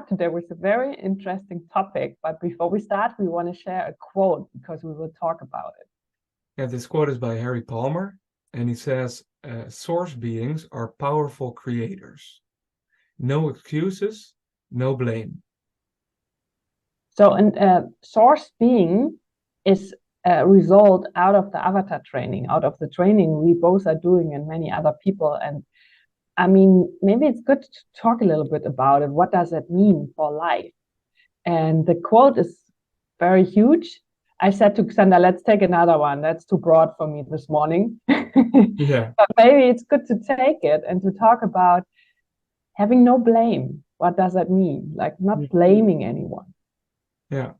start today with a very interesting topic. But before we start, we want to share a quote because we will talk about it. Yeah, this quote is by Harry Palmer, and he says, source beings are powerful creators. No excuses, no blame. So, source being is a result out of the avatar training, out of the training we both are doing and many other people. And I mean, maybe it's good to talk a little bit about it. What does it mean for life? And the quote is very huge. I said to Xander, let's take another one. That's too broad for me this morning. Yeah. But maybe it's good to take it and to talk about having no blame. What does that mean? Like not blaming anyone. Yeah.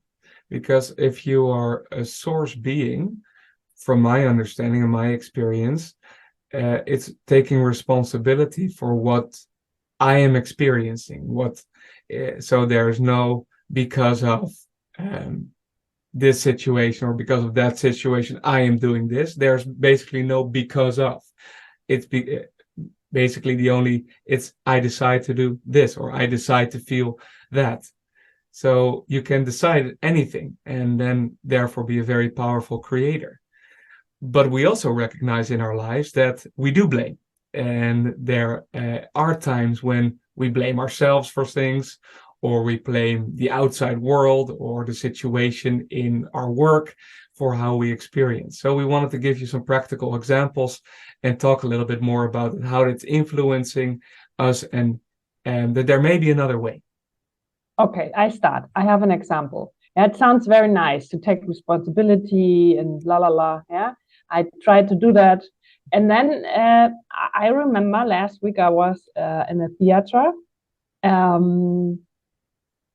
Because if you are a source being, from my understanding and my experience, it's taking responsibility for what I am experiencing. So there's no because of this situation or because of that situation, I am doing this. There's basically no because of. Basically it's I decide to do this or I decide to feel that. So you can decide anything and then therefore be a very powerful creator. But we also recognize in our lives that we do blame. And there are times when we blame ourselves for things, or we blame the outside world or the situation in our work for how we experience. So we wanted to give you some practical examples and talk a little bit more about it, how it's influencing us, and that there may be another way. Okay, I start. I have an example. It sounds very nice to take responsibility and la la la. Yeah, I tried to do that. And then I remember last week I was in a theater,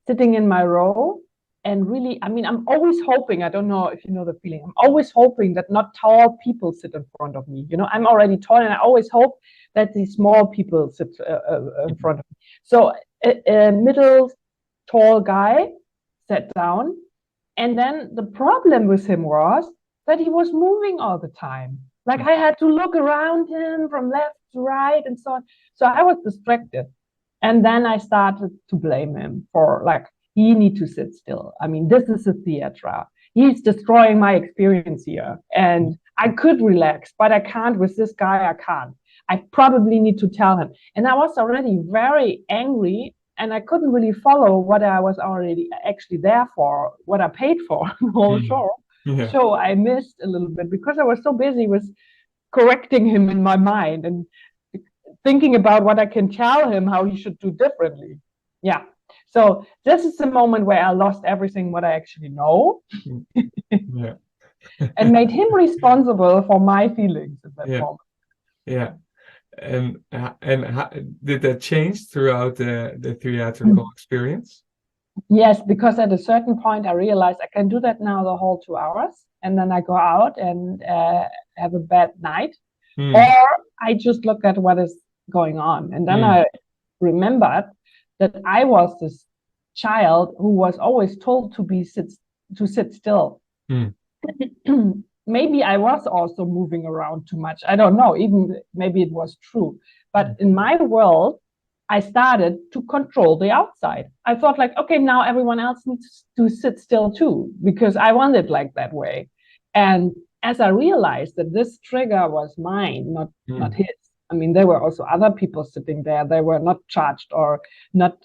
sitting in my row. And really, I mean, I'm always hoping, I don't know if you know the feeling, I'm always hoping that not tall people sit in front of me. You know, I'm already tall and I always hope that these small people sit in front of me. So a middle tall guy sat down. And then the problem with him was that he was moving all the time. Like I had to look around him from left to right and so on. So I was distracted. And then I started to blame him for like, he need to sit still. I mean, this is a theater. He's destroying my experience here. And I could relax, but I can't with this guy. I can't. I probably need to tell him. And I was already very angry and I couldn't really follow what I was already actually there for, what I paid for the whole show. Yeah. So I missed a little bit because I was so busy with correcting him in my mind and thinking about what I can tell him, how he should do differently. Yeah. So this is the moment where I lost everything what I actually know. Yeah. And made him responsible for my feelings at that moment. Yeah. And how, did that change throughout the theatrical experience? Yes, because at a certain point I realized I can do that now the whole 2 hours, and then I go out and have a bad night, or I just look at what is going on, and then I remembered that I was this child who was always told to sit still. Maybe I was also moving around too much. I don't know, even maybe it was true. But in my world, I started to control the outside. I thought like, okay, now everyone else needs to sit still too, because I want it like that way. And as I realized that this trigger was mine, not his. I mean, there were also other people sitting there. They were not charged or not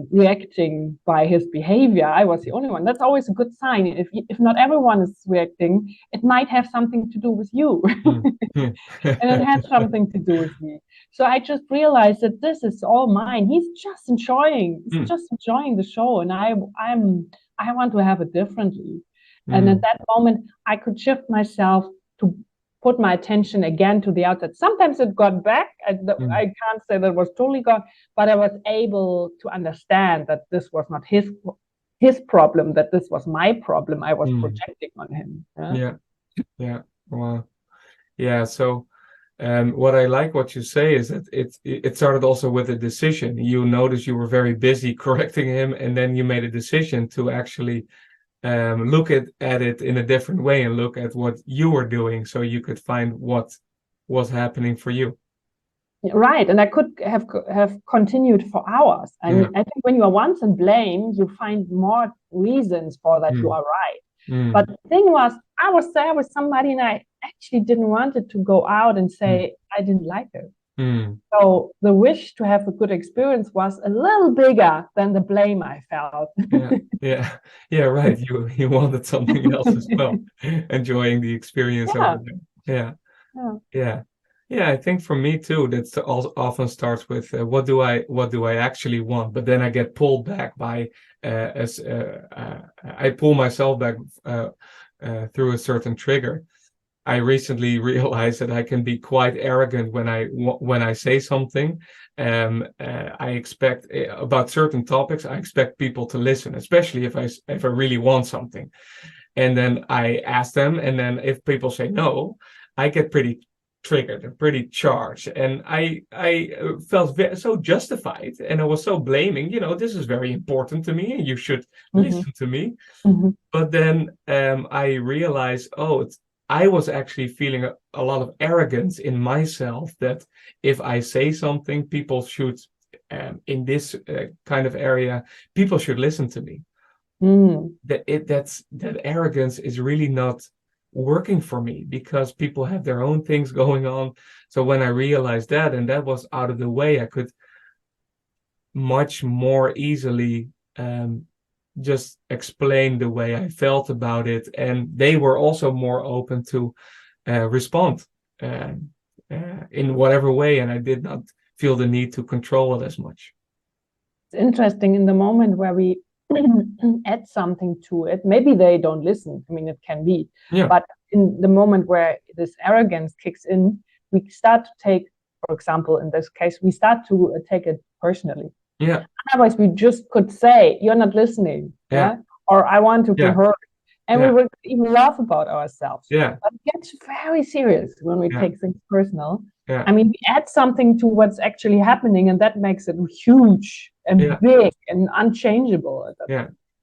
reacting by his behavior. I was the only one. That's always a good sign. If not everyone is reacting, it might have something to do with you. And it had something to do with me. So I just realized that this is all mine. He's just enjoying the show. And I want to have it differently. And at that moment, I could shift myself to put my attention again to the outside. Sometimes it got back. I can't say that it was totally gone, but I was able to understand that this was not his problem, that this was my problem. I was projecting on him. Yeah. Wow. Yeah. So what I like what you say is that it started also with a decision. You noticed you were very busy correcting him, and then you made a decision to actually look at it in a different way and look at what you were doing so you could find what was happening for you. Right, and I could have continued for hours. I mean, I think when you are once in blame, you find more reasons for that you are right. But the thing was, I was there with somebody, and I actually didn't want it to go out and say I didn't like it. So the wish to have a good experience was a little bigger than the blame I felt. Right. You wanted something else as well, enjoying the experience over there. Yeah. I think for me too, that's also often starts with what do I actually want? But then I get pulled back by I pull myself back through a certain trigger. I recently realized that I can be quite arrogant when I say something. I expect about certain topics. I expect people to listen, especially if I really want something. And then I ask them, and then if people say no, I get pretty triggered and pretty charged, and I felt so justified, and I was so blaming. This is very important to me, and you should listen to me. But then I realized, I was actually feeling a lot of arrogance in myself that if I say something, people should, in this kind of area, people should listen to me. That arrogance is really not working for me because people have their own things going on. So when I realized that, and that was out of the way, I could much more easily just explain the way I felt about it, and they were also more open to respond in whatever way, and I did not feel the need to control it as much. It's interesting in the moment where we add something to it, maybe they don't listen. I mean, it can be, but in the moment where this arrogance kicks in, we start to take, for example, in this case, we start to take it personally. Otherwise, we just could say, "You're not listening," or "I want to be heard," and we would even laugh about ourselves. But it gets very serious when we take things personal. I mean, we add something to what's actually happening, and that makes it huge and big and unchangeable.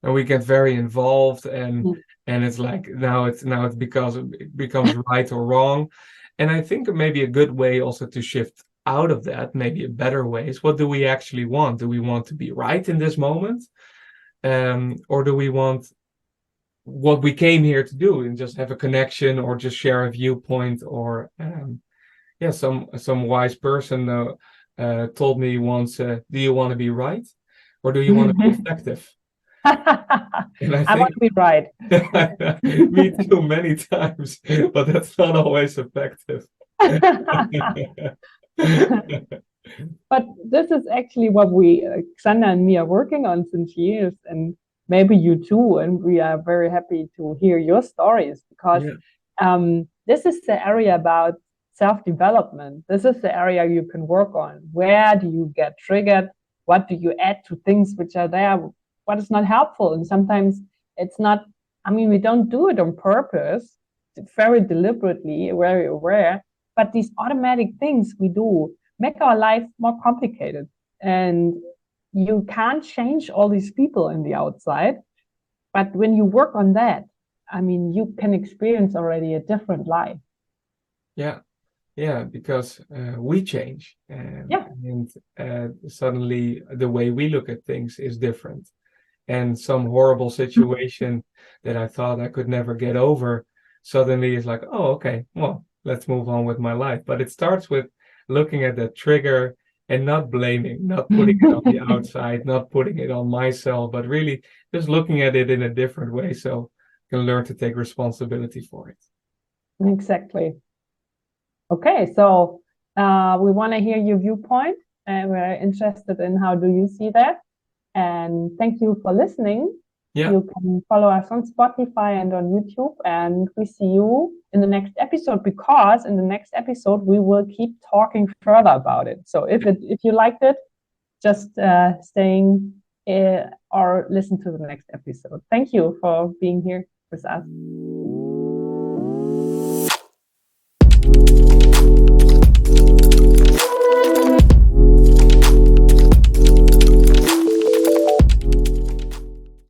And we get very involved, and it's like now it's because it becomes right or wrong. And I think maybe a good way also to shift out of that, maybe a better way, is what do we actually want? Do we want to be right in this moment? Or do we want what we came here to do and just have a connection or just share a viewpoint? Or some wise person told me once, do you want to be right or do you want to be effective? And I want to be right. Me too, many times, but that's not always effective. But this is actually what we, Xander and me, are working on since years, and maybe you too. And we are very happy to hear your stories because this is the area about self-development. This is the area you can work on. Where do you get triggered? What do you add to things which are there? What is not helpful? And sometimes it's not, I mean, we don't do it on purpose, very deliberately, very aware, but these automatic things we do make our life more complicated. And you can't change all these people in the outside. But when you work on that, I mean, you can experience already a different life. Yeah, because we change. And suddenly the way we look at things is different. And some horrible situation that I thought I could never get over suddenly is like, oh, okay, well, let's move on with my life. But it starts with looking at the trigger and not blaming, not putting it on the outside, not putting it on myself, but really just looking at it in a different way so you can learn to take responsibility for it. Exactly. Okay, so we want to hear your viewpoint, and we're interested in how do you see that. And thank you for listening. You can follow us on Spotify and on YouTube, and we see you in the next episode, because in the next episode we will keep talking further about it. So if you liked it, just staying or listen to the next episode. Thank you for being here with us.